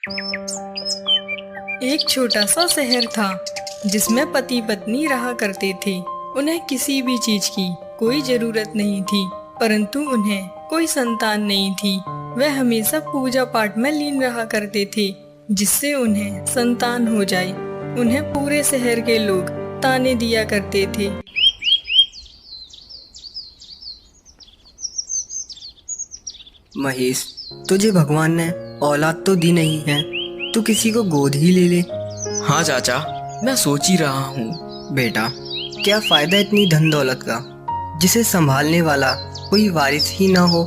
एक छोटा सा शहर था जिसमें पति पत्नी रहा करते थे। उन्हें किसी भी चीज की कोई जरूरत नहीं थी, परंतु उन्हें कोई संतान नहीं थी। वह हमेशा पूजा पाठ में लीन रहा करते थे जिससे उन्हें संतान हो जाए। उन्हें पूरे शहर के लोग ताने दिया करते थे। महेश, तुझे भगवान ने औलाद तो दी नहीं है, तू किसी को गोद ही ले ले। हाँ चाचा, मैं सोच ही रहा हूँ। बेटा, क्या फायदा इतनी धन दौलत का जिसे संभालने वाला कोई वारिस ही ना हो।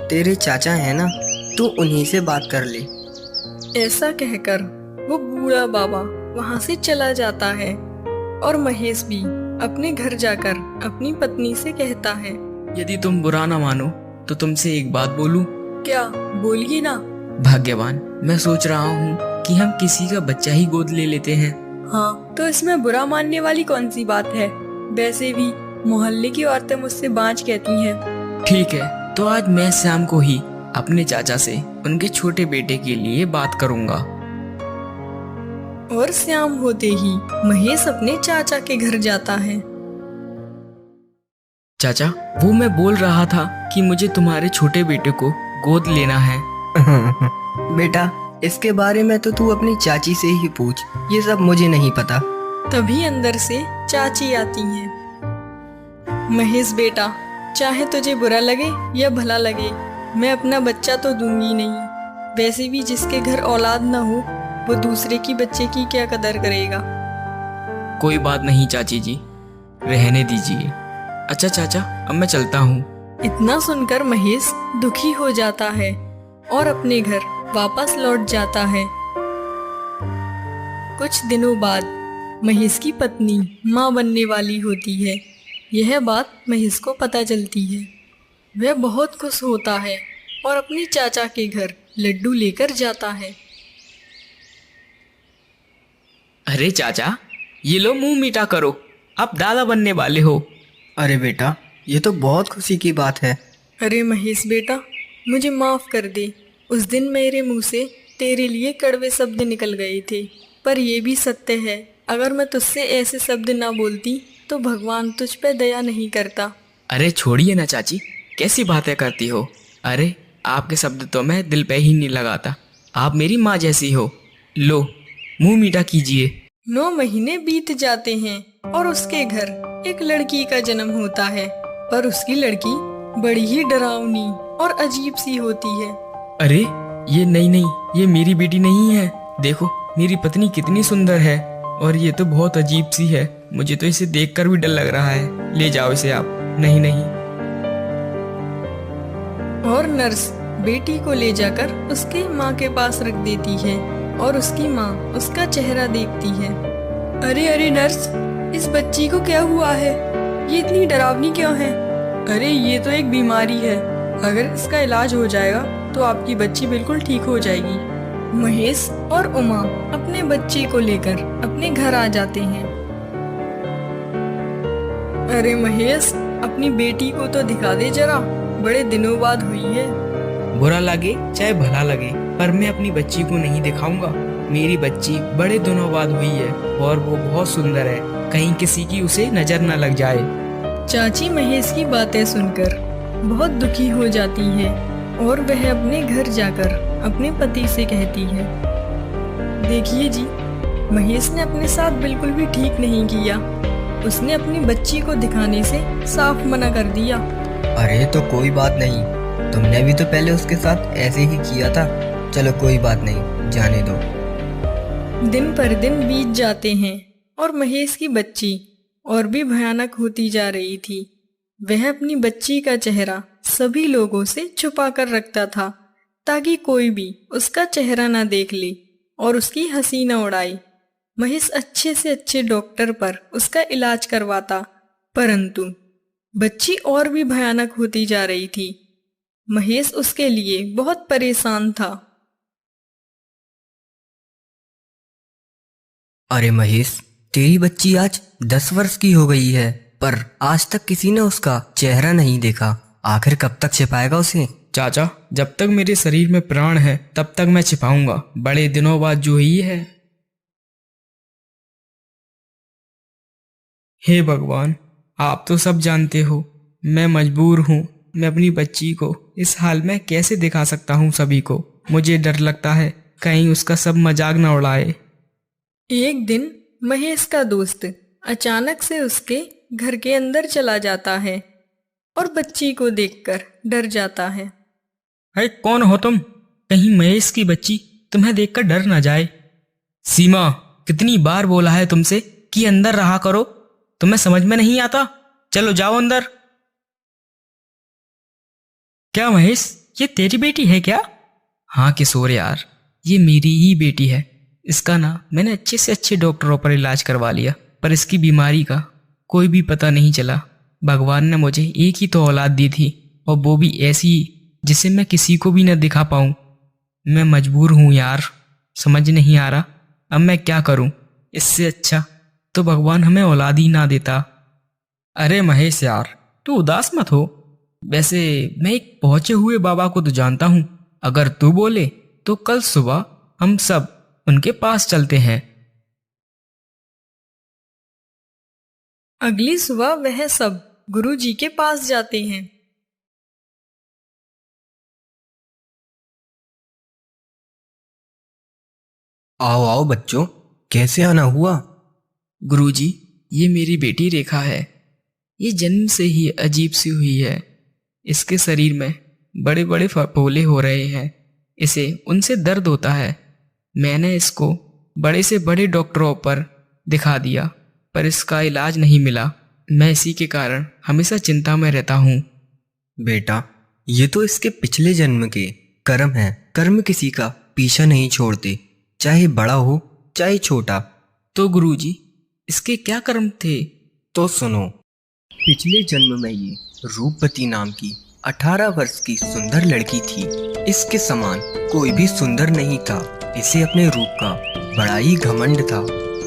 तेरे चाचा है ना, तू उन्हीं से बात कर ले। ऐसा कहकर वो बूढ़ा बाबा वहाँ से चला जाता है और महेश भी अपने घर जाकर अपनी पत्नी से कहता है, यदि तुम बुरा ना मानो तो तुमसे एक बात बोलूं? क्या? बोलिए ना। भाग्यवान, मैं सोच रहा हूँ कि हम किसी का बच्चा ही गोद ले लेते हैं। हाँ, तो इसमें बुरा मानने वाली कौन सी बात है? वैसे भी मोहल्ले की औरतें मुझसे बाँझ कहती हैं। ठीक है, तो आज मैं शाम को ही अपने चाचा से उनके छोटे बेटे के लिए बात करूँगा। और शाम होते ही महेश अपने चाचा के घर जाता है। चाचा, वो मैं बोल रहा था कि मुझे तुम्हारे छोटे बेटे को गोद लेना है। बेटा, इसके बारे में तो तू अपनी चाची से ही पूछ, ये सब मुझे नहीं पता। तभी अंदर से चाची आती हैं। महेश बेटा, चाहे तुझे बुरा लगे या भला लगे, मैं अपना बच्चा तो दूंगी नहीं। वैसे भी जिसके घर औलाद न हो वो दूसरे की बच्चे की क्या कदर करेगा। कोई बात नहीं चाची जी, रहने दीजिए। अच्छा चाचा, अब मैं चलता हूँ। इतना सुनकर महेश दुखी हो जाता है और अपने घर वापस लौट जाता है। कुछ दिनों बाद महेश की पत्नी माँ बनने वाली होती है। यह बात महेश को पता चलती है। वह बहुत खुश होता है और अपने चाचा के घर लड्डू लेकर जाता है। अरे चाचा, ये लो, मुंह मीठा करो, आप दादा बनने वाले हो। अरे बेटा, ये तो बहुत खुशी की बात है। अरे महेश बेटा, मुझे माफ कर दे। उस दिन मेरे मुंह से तेरे लिए कड़वे शब्द निकल गए थे, पर यह भी सत्य है, अगर मैं तुझसे ऐसे शब्द ना बोलती तो भगवान तुझ पे दया नहीं करता। अरे छोड़िए ना चाची, कैसी बातें करती हो। अरे आपके शब्द तो मैं दिल पे ही नहीं लगाता। आप मेरी माँ जैसी हो। लो, मुंह मीठा कीजिए। 9 महीने बीत जाते हैं और उसके घर एक लड़की का जन्म होता है, पर उसकी लड़की बड़ी ही डरावनी और अजीब सी होती है। अरे ये नहीं, ये मेरी बेटी नहीं है। देखो मेरी पत्नी कितनी सुंदर है, और ये तो बहुत अजीब सी है। मुझे तो इसे देखकर भी डर लग रहा है। ले जाओ इसे आप। नहीं। और नर्स बेटी को ले जाकर उसके माँ के पास रख देती है और उसकी माँ उसका चेहरा देखती है। अरे नर्स, इस बच्ची को क्या हुआ है? ये इतनी डरावनी क्यों है? अरे ये तो एक बीमारी है, अगर इसका इलाज हो जाएगा तो आपकी बच्ची बिल्कुल ठीक हो जाएगी। महेश और उमा अपने बच्चे को लेकर अपने घर आ जाते हैं। अरे महेश, अपनी बेटी को तो दिखा दे जरा, बड़े दिनों बाद हुई है। बुरा लगे चाहे भला लगे, पर मैं अपनी बच्ची को नहीं दिखाऊंगा। मेरी बच्ची बड़े दिनों बाद हुई है और वो बहुत सुंदर है, कहीं किसी की उसे नजर न लग जाए। चाची महेश की बातें सुनकर बहुत दुखी हो जाती है और वह अपने घर जाकर अपने पति से कहती है, देखिए जी, महेश ने अपने साथ बिल्कुल भी ठीक नहीं किया। उसने अपनी बच्ची को दिखाने से साफ मना कर दिया। अरे तो कोई बात नहीं, तुमने भी तो पहले उसके साथ ऐसे ही किया था। चलो कोई बात नहीं, जाने दो। दिन पर दिन बीत जाते हैं और महेश की बच्ची और भी भयानक होती जा रही थी। वह अपनी बच्ची का चेहरा सभी लोगों से छुपा कर रखता था ताकि कोई भी उसका चेहरा ना देख ले और उसकी हंसी न उड़ाए। महेश अच्छे से अच्छे डॉक्टर पर उसका इलाज करवाता, परंतु बच्ची और भी भयानक होती जा रही थी। महेश उसके लिए बहुत परेशान था। अरे महेश, तेरी बच्ची आज 10 वर्ष की हो गई है, पर आज तक किसी ने उसका चेहरा नहीं देखा। आखिर कब तक छिपाएगा उसे? चाचा, जब तक मेरे शरीर में प्राण है तब तक मैं छिपाऊंगा, बड़े दिनों बाद जो ही है। हे भगवान, आप तो सब जानते हो, मैं मजबूर हूँ। मैं अपनी बच्ची को इस हाल में कैसे दिखा सकता हूँ सभी को। मुझे डर लगता है कहीं उसका सब मजाक न उड़ाए। एक दिन महेश का दोस्त अचानक से उसके घर के अंदर चला जाता है और बच्ची को देखकर डर जाता है। अरे कौन हो तुम? कहीं महेश की बच्ची तुम्हें देखकर डर न जाए। सीमा, कितनी बार बोला है तुमसे कि अंदर रहा करो, तुम्हें समझ में नहीं आता? चलो जाओ अंदर। क्या महेश, ये तेरी बेटी है क्या? हाँ किशोर यार, ये मेरी ही बेटी है। इसका ना मैंने अच्छे से अच्छे डॉक्टरों पर इलाज करवा लिया, पर इसकी बीमारी का कोई भी पता नहीं चला। भगवान ने मुझे एक ही तो औलाद दी थी, और वो भी ऐसी जिसे मैं किसी को भी न दिखा पाऊं। मैं मजबूर हूं यार, समझ नहीं आ रहा अब मैं क्या करूं। इससे अच्छा तो भगवान हमें औलाद ही ना देता। अरे महेश यार, तू उदास मत हो। वैसे मैं एक पहुंचे हुए बाबा को तो जानता हूं, अगर तू बोले तो कल सुबह हम सब उनके पास चलते हैं। अगली सुबह वह सब गुरुजी के पास जाते हैं। आओ आओ बच्चों, कैसे आना हुआ? गुरुजी, ये मेरी बेटी रेखा है। ये जन्म से ही अजीब सी हुई है। इसके शरीर में बड़े बड़े फफोले हो रहे हैं। इसे उनसे दर्द होता है। मैंने इसको बड़े से बड़े डॉक्टरों पर दिखा दिया, पर इसका इलाज नहीं मिला। मैं इसी के कारण हमेशा चिंता में रहता हूँ। बेटा, ये तो इसके पिछले जन्म के कर्म हैं। कर्म किसी का पीछा नहीं छोड़ते, चाहे बड़ा हो चाहे छोटा। तो गुरुजी, इसके क्या कर्म थे? तो सुनो, पिछले जन्म में ये रूपवती नाम की 18 वर्ष की सुंदर लड़की थी। इसके समान कोई भी सुंदर नहीं था। इसे अपने रूप का बड़ा ही घमंड था,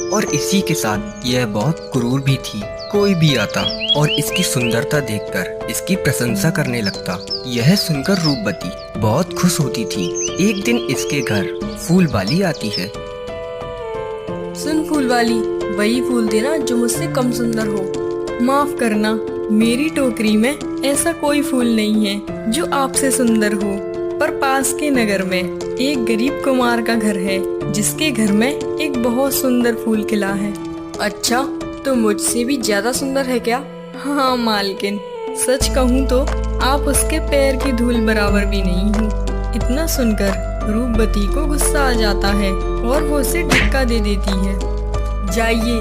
और इसी के साथ यह बहुत क्रूर भी थी। कोई भी आता और इसकी सुंदरता देखकर इसकी प्रशंसा करने लगता। यह सुनकर रूपवती बहुत खुश होती थी। एक दिन इसके घर फूलवाली आती है। सुन फूलवाली, वही फूल देना जो मुझसे कम सुंदर हो। माफ करना, मेरी टोकरी में ऐसा कोई फूल नहीं है जो आपसे सुंदर हो। पर पास के नगर में एक गरीब कुमार का घर है, जिसके घर में एक बहुत सुंदर फूल खिला है। अच्छा, तो मुझसे भी ज्यादा सुंदर है क्या? हाँ मालकिन, सच कहूँ तो आप उसके पैर की धूल बराबर भी नहीं हो। इतना सुनकर रूपवती को गुस्सा आ जाता है और वो उसे धक्का दे देती है। जाइए,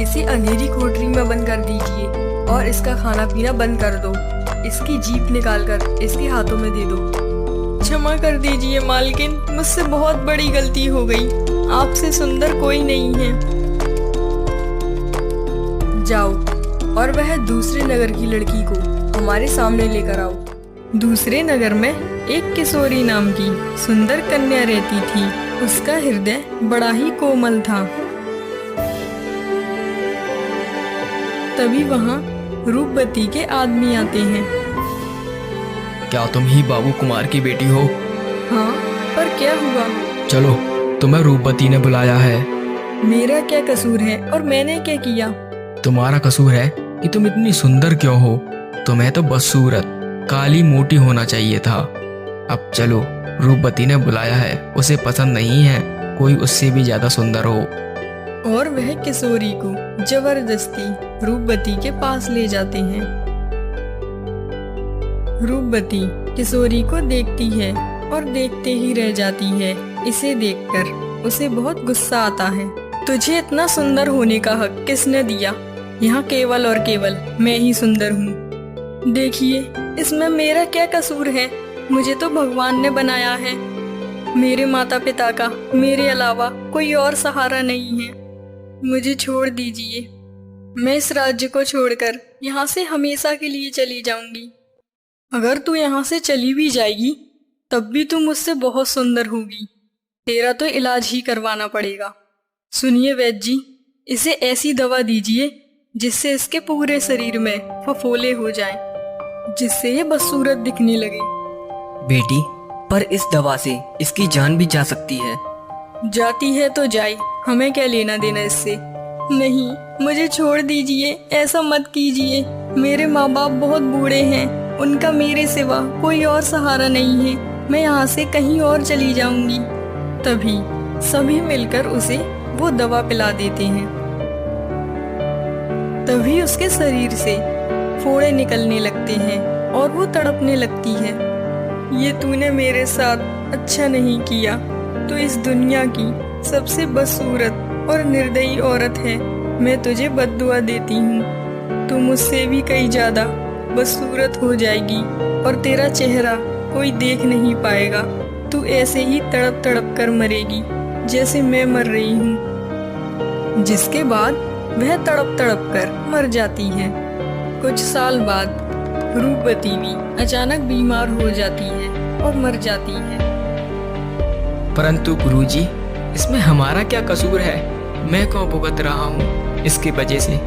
इसे अंधेरी कोठरी में बंद कर दीजिए और इसका खाना पीना बंद कर दो। इसकी जीभ निकालकर इसके हाथों में दे दो। क्षमा कर दीजिए मालकिन, मुझसे बहुत बड़ी गलती हो गई। आपसे सुंदर कोई नहीं है। जाओ और वह दूसरे नगर की लड़की को हमारे सामने लेकर आओ। दूसरे नगर में एक किशोरी नाम की सुंदर कन्या रहती थी। उसका हृदय बड़ा ही कोमल था। तभी वहाँ रूपवती के आदमी आते हैं। क्या तुम ही बाबू कुमार की बेटी हो? हाँ, पर क्या हुआ? चलो, तुम्हें रूपवती ने बुलाया है। मेरा क्या कसूर है और मैंने क्या किया? तुम्हारा कसूर है कि तुम इतनी सुंदर क्यों हो। तुम्हें तो बदसूरत, काली मोटी होना चाहिए था। अब चलो, रूपवती ने बुलाया है, उसे पसंद नहीं है कोई उससे भी ज्यादा सुंदर हो। और वह किशोरी को जबरदस्ती रूपवती के पास ले जाते हैं। रूपवती किशोरी को देखती है और देखते ही रह जाती है। इसे देखकर उसे बहुत गुस्सा आता है। तुझे इतना सुंदर होने का हक किसने दिया? यहाँ केवल और केवल मैं ही सुंदर हूँ। देखिए, इसमें मेरा क्या कसूर है? मुझे तो भगवान ने बनाया है। मेरे माता पिता का मेरे अलावा कोई और सहारा नहीं है। मुझे छोड़ दीजिए। मैं इस राज्य को छोड़कर यहाँ से हमेशा के लिए चली जाऊंगी। अगर तू यहाँ से चली भी जाएगी तब भी तू मुझसे बहुत सुंदर होगी। तेरा तो इलाज ही करवाना पड़ेगा। सुनिए वैद्य जी, इसे ऐसी दवा दीजिए जिससे इसके पूरे शरीर में फफोले हो जाएं, जिससे ये बदसूरत दिखने लगे। बेटी, पर इस दवा से इसकी जान भी जा सकती है। जाती है तो जाए, हमें क्या लेना देना इससे। नहीं, मुझे छोड़ दीजिए, ऐसा मत कीजिए। मेरे माँ बाप बहुत बूढ़े हैं, उनका मेरे सिवा कोई और सहारा नहीं है। मैं यहाँ से कहीं और चली जाऊंगी। तभी सभी मिलकर उसे वो दवा पिला देते हैं। तभी उसके शरीर से फोड़े निकलने लगते हैं और वो तड़पने लगती है। ये तूने मेरे साथ अच्छा नहीं किया। तू इस दुनिया की सबसे बदसूरत और निर्दयी औरत है। मैं तुझे बद्दुआ देती हूँ। तू मुझसे भी कहीं ज्यादा बदसूरत हो जाएगी और तेरा चेहरा कोई देख नहीं पाएगा। तू ऐसे ही तड़प तड़प कर मरेगी जैसे मैं मर रही हूँ। जिसके बाद वह तड़प तड़प कर मर जाती है। कुछ साल बाद रूपवती भी अचानक बीमार हो जाती है और मर जाती है। परंतु गुरुजी, इसमें हमारा क्या कसूर है? मैं क्यों भुगत रहा हूँ इसकी वजह से?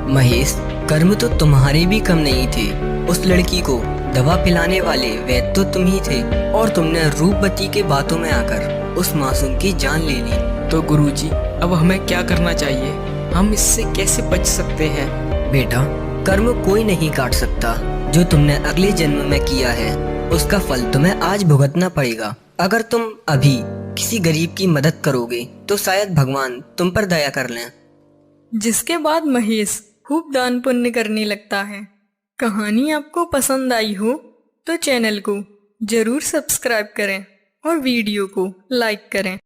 महेश, कर्म तो तुम्हारे भी कम नहीं थे। उस लड़की को दवा पिलाने वाले वैद्य तो तुम ही थे, और तुमने रूपवती के बातों में आकर उस मासूम की जान ले ली। तो गुरुजी, अब हमें क्या करना चाहिए? हम इससे कैसे बच सकते हैं? बेटा, कर्म कोई नहीं काट सकता। जो तुमने अगले जन्म में किया है उसका फल तुम्हें आज भुगतना पड़ेगा। अगर तुम अभी किसी गरीब की मदद करोगे तो शायद भगवान तुम पर दया कर लें। जिसके बाद महेश खूब दान पुण्य करने लगता है। कहानी आपको पसंद आई हो तो चैनल को जरूर सब्सक्राइब करें और वीडियो को लाइक करें।